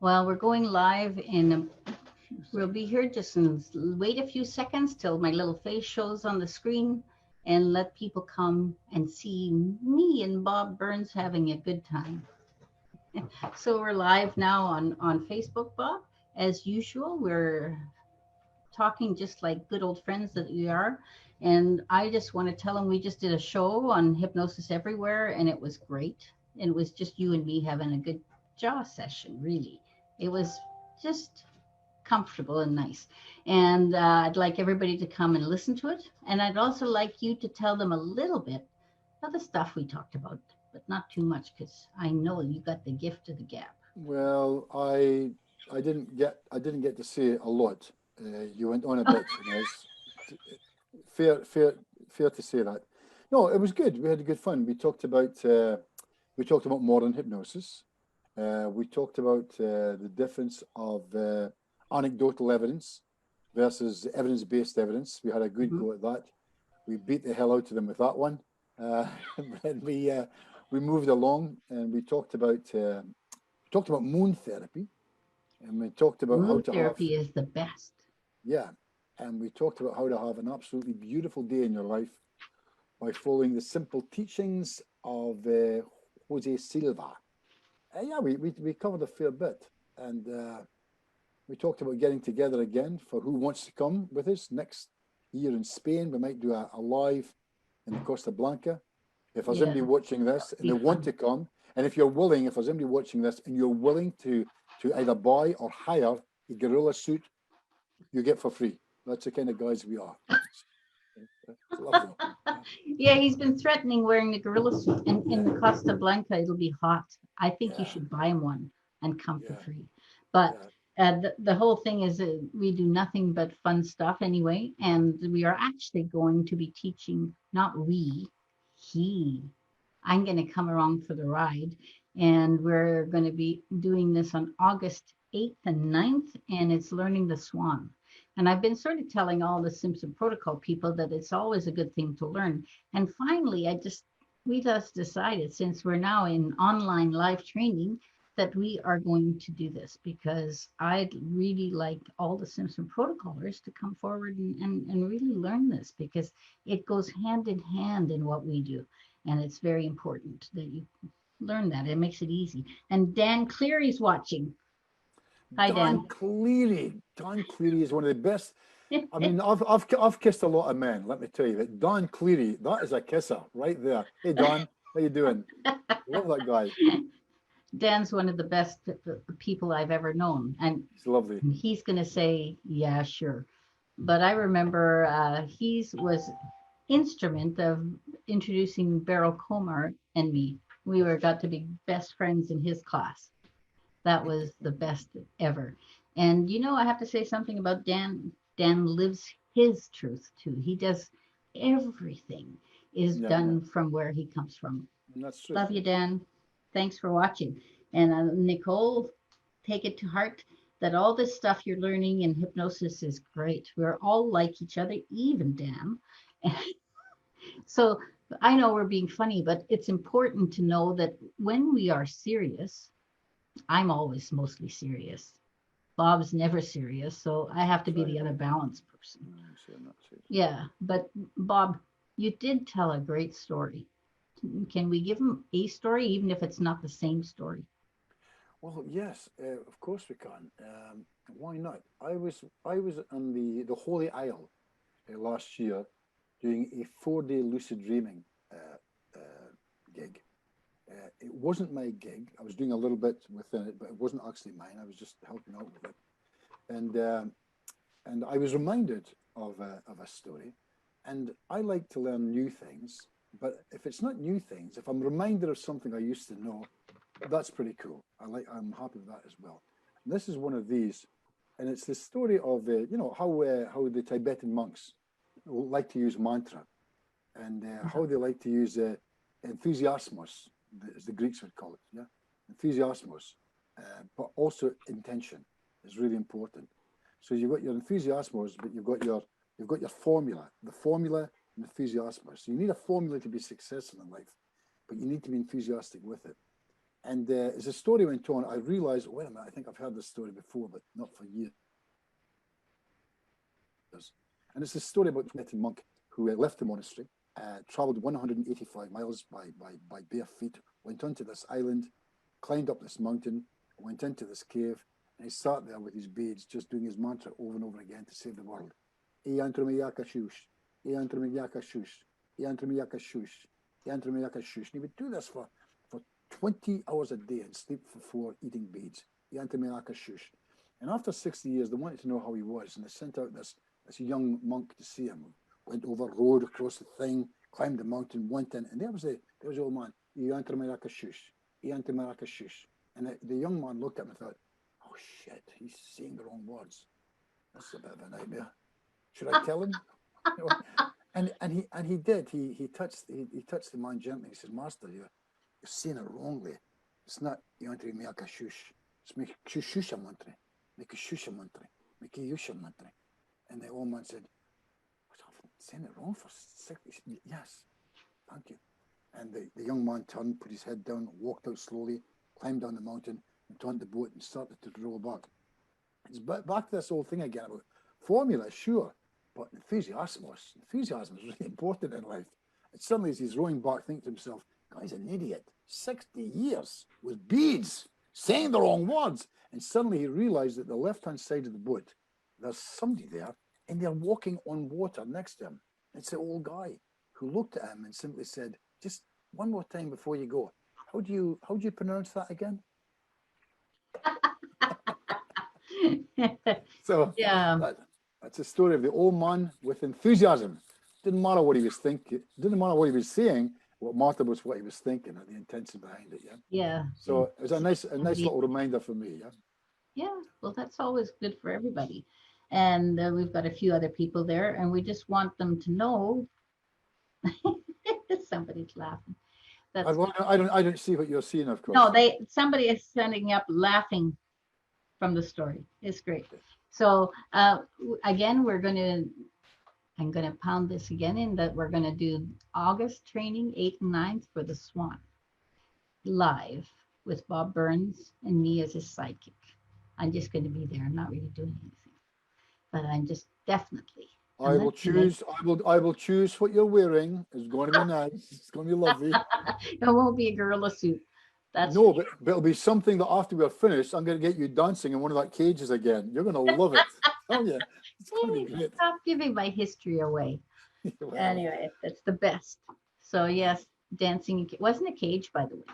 Well, we're going live we'll be here just wait a few seconds till my little face shows on the screen and let people come and see me and Bob Burns having a good time. So we're live now on Facebook, Bob. As usual, we're talking just like good old friends that we are. And I just want to tell them we just did a show on Hypnosis Everywhere, and it was great. And it was just you and me having a good jaw session, really. It was just comfortable and nice. And I'd like everybody to come and listen to it. And I'd also like you to tell them a little bit of the stuff we talked about, but not too much because I know you got the gift of the gab. Well, I didn't get to say a lot. You went on a bit, Inez. Fair, fair, fair to say that. No, it was good. We had a good fun. We talked about modern hypnosis. We talked about the difference of anecdotal evidence versus evidence-based evidence. We had a good Mm-hmm. go at that. We beat the hell out of them with that one. Uh, then we moved along and we talked about moon therapy, and we talked about how Moon to have, therapy is the best. yeah, and we talked about how to have an absolutely beautiful day in your life by following the simple teachings of Jose Silva. Yeah, we covered a fair bit, and we talked about getting together again for who wants to come with us next year in Spain. We might do a live in the Costa Blanca. If there's Yeah, anybody watching that this would and be they want fun. to come, and if you're willing, if there's anybody watching this and you're willing to either buy or hire a gorilla suit, you get for free. That's the kind of guys we are. It's lovely. Yeah, Yeah, he's been threatening wearing the gorilla suit in yeah, the Costa Blanca. It'll be hot. I think you yeah, should buy him one and come for yeah, free. But yeah. the whole thing is we do nothing but fun stuff anyway. And we are actually going to be teaching, not we, he. I'm going to come along for the ride. And we're going to be doing this on August 8th and 9th. And it's learning the SWAN. And I've been sort of telling all the Simpson Protocol people that it's always a good thing to learn. And finally, we just decided since we're now in online live training that we are going to do this because I'd really like all the Simpson protocolers to come forward and really learn this because it goes hand in hand in what we do. And it's very important that you learn that. It makes it easy. And Dan Cleary's watching. Hi, Dan Dan. Cleary. Dan Cleary is one of the best. I mean, I've kissed a lot of men. Let me tell you that Don Cleary, that is a kisser right there. Hey Don, how you doing? Love that guy. Dan's one of the best people I've ever known. And He's lovely. he's going to say, yeah, sure. But I remember he was instrument of introducing Beryl Comar and me. We were got to be best friends in his class. That was the best ever. And I have to say something about Dan. Dan lives his truth too. He does everything is Yeah, done from where he comes from. that's true. Love you, Dan. Thanks for watching. And Nicole, take it to heart that all this stuff you're learning in hypnosis is great. We're all like each other, even Dan. So I know we're being funny, but it's important to know that when we are serious, I'm always mostly serious. Bob's never serious, so I have to be Sorry. the other balanced person. So not serious. Yeah, but Bob, you did tell a great story. Can we give him a story, even if it's not the same story? Well, yes, of course we can. Why not? I was on the Holy Isle last year doing a 4-day lucid dreaming gig. It wasn't my gig. I was doing a little bit within it, but it wasn't actually mine. I was just helping out with it. And and I was reminded of a story. And I like to learn new things, but if it's not new things, if I'm reminded of something I used to know, that's pretty cool. I'm happy with that as well. And this is one of these, and it's the story of how the Tibetan monks like to use mantra, and how they like to use enthusiasmos, as the Greeks would call it, yeah, enthusiasmos, but also intention is really important. So you've got your enthusiasmos, but you've got your formula, the formula and enthusiasmos. So you need a formula to be successful in life, but you need to be enthusiastic with it. And as the story went on, I realized, wait a minute, I think I've heard this story before, but not for years. And it's a story about a Tibetan monk who left the monastery, traveled 185 miles by bare feet, went onto this island, climbed up this mountain, went into this cave, and he sat there with his beads, just doing his mantra over and over again to save the world. And he would do this for 20 hours a day and sleep for 4, eating beads. And after 60 years, they wanted to know how he was, and they sent out this young monk to see him. Went over, rode across the thing, climbed the mountain, went in, and there was the old man. And the young man looked at him and thought, oh shit, he's saying the wrong words. That's a bit of a nightmare. Should I tell him? And he did. He touched the man gently. He said, Master, you're saying it wrongly. It's not Yantri Miyakashush. It's Mikshusha Mantri. Mikshusha Mantri. Mikiyusha Mantri. And the old man said, I'm saying it wrong for 60. Yes, thank you. And the young man turned, put his head down, walked out slowly, climbed down the mountain, and turned the boat and started to row back. It's back to this whole thing again about formula, sure, but enthusiasm is really important in life. And suddenly as he's rowing back, thinking to himself, guy's an idiot. 60 years with beads, saying the wrong words. And suddenly he realized that the left-hand side of the boat, there's somebody there, and they're walking on water next to him. It's the old guy who looked at him and simply said, just one more time before you go, how do you pronounce that again? So Yeah. that's a story of the old man with enthusiasm. Didn't matter what he was thinking, didn't matter what he was saying, what mattered was what he was thinking and the intention behind it. Yeah. Yeah. So it was a nice little reminder for me. Yeah. Yeah. Well, that's always good for everybody. And we've got a few other people there, and we just want them to know. Somebody's laughing. That's I don't see what you're seeing, of course. no, somebody is sending up laughing from the story. It's great. So again, I'm gonna pound this again in that we're gonna do August training 8th and 9th for the SWAN live with Bob Burns and me as his sidekick. I'm just going to be there. I'm not really doing anything, but I'm just definitely. I will choose what you're wearing. It's going to be nice. It's going to be lovely. It won't be a gorilla suit. That's no, but it'll be something that after we're finished, I'm going to get you dancing in one of that cages again. You're going to love it. Oh yeah, it's going to be great. Stop giving my history away. Well, anyway, that's the best. So yes, dancing wasn't a cage, by the way.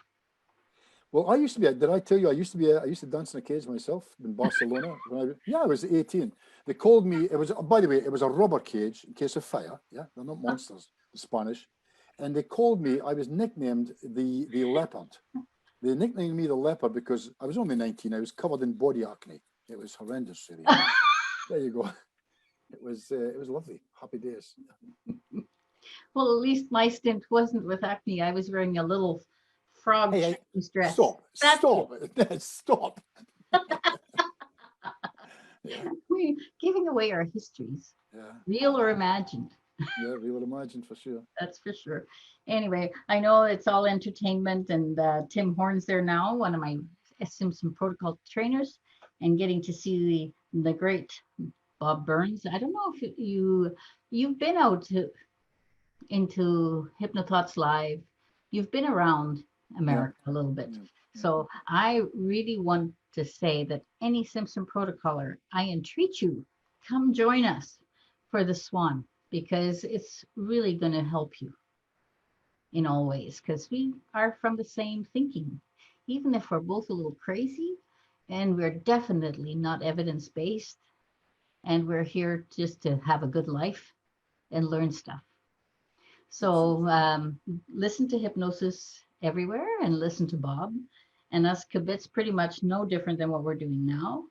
Well, I used to be. Did I tell you I used to dance in a cage myself in Barcelona? I was 18. They called me. It was, by the way, it was a rubber cage in case of fire. Yeah, they're not monsters. The Spanish, and they called me. I was nicknamed the leopard. They nicknamed me the leopard because I was only 19. I was covered in body acne. It was horrendous, really. There you go. It was lovely. Happy days. Well, at least my stint wasn't with acne. I was wearing a little frog dress. Stop! Stop! Yeah. We're giving away our histories. Yeah. Real or imagined. Yeah, real or imagined for sure. That's for sure. Anyway, I know it's all entertainment, and Tim Horn's there now, one of my Simpson protocol trainers, and getting to see the great Bob Burns. I don't know if you've been out into Hypnothoughts Live. You've been around America a little bit. So I really want to say that any Simpson protocoler, I entreat you, come join us for the SWAN, because it's really going to help you in all ways, because we are from the same thinking, even if we're both a little crazy, and we're definitely not evidence-based, and we're here just to have a good life and learn stuff. So listen to Hypnosis everywhere and listen to Bob. And us Kibitz pretty much no different than what we're doing now.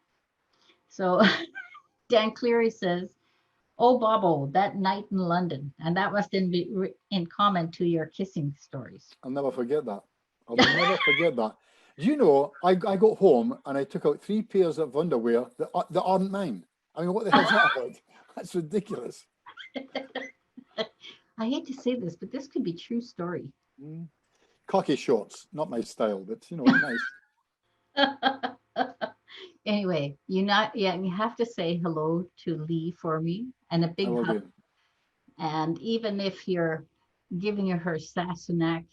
So Dan Cleary says, oh, Bobo, that night in London. And that must be in comment to your kissing stories. I'll never forget that. I'll never forget that. You know, I got home and I took out 3 pairs of underwear that aren't mine. I mean, what the hell is that about? That's ridiculous. I hate to say this, but this could be true story. Cocky shorts, not my style, but nice. Anyway, you have to say hello to Lee for me and a I big will hug. do. And even if you're giving her Sassenach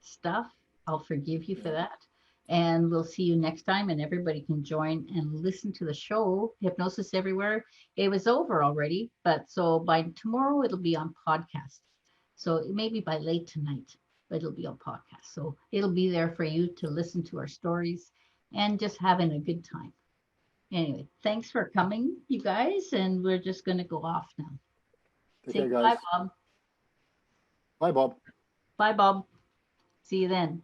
stuff, I'll forgive you for Yeah. that. And we'll see you next time, and everybody can join and listen to the show, Hypnosis Everywhere. It was over already, but so by tomorrow it'll be on podcast. So maybe by late tonight, but it'll be on podcast. So it'll be there for you to listen to our stories and just having a good time. Anyway, thanks for coming, you guys, and we're just going to go off now. Take Say care, goodbye, guys. Bob. Bye, Bob. Bye, Bob. See you then.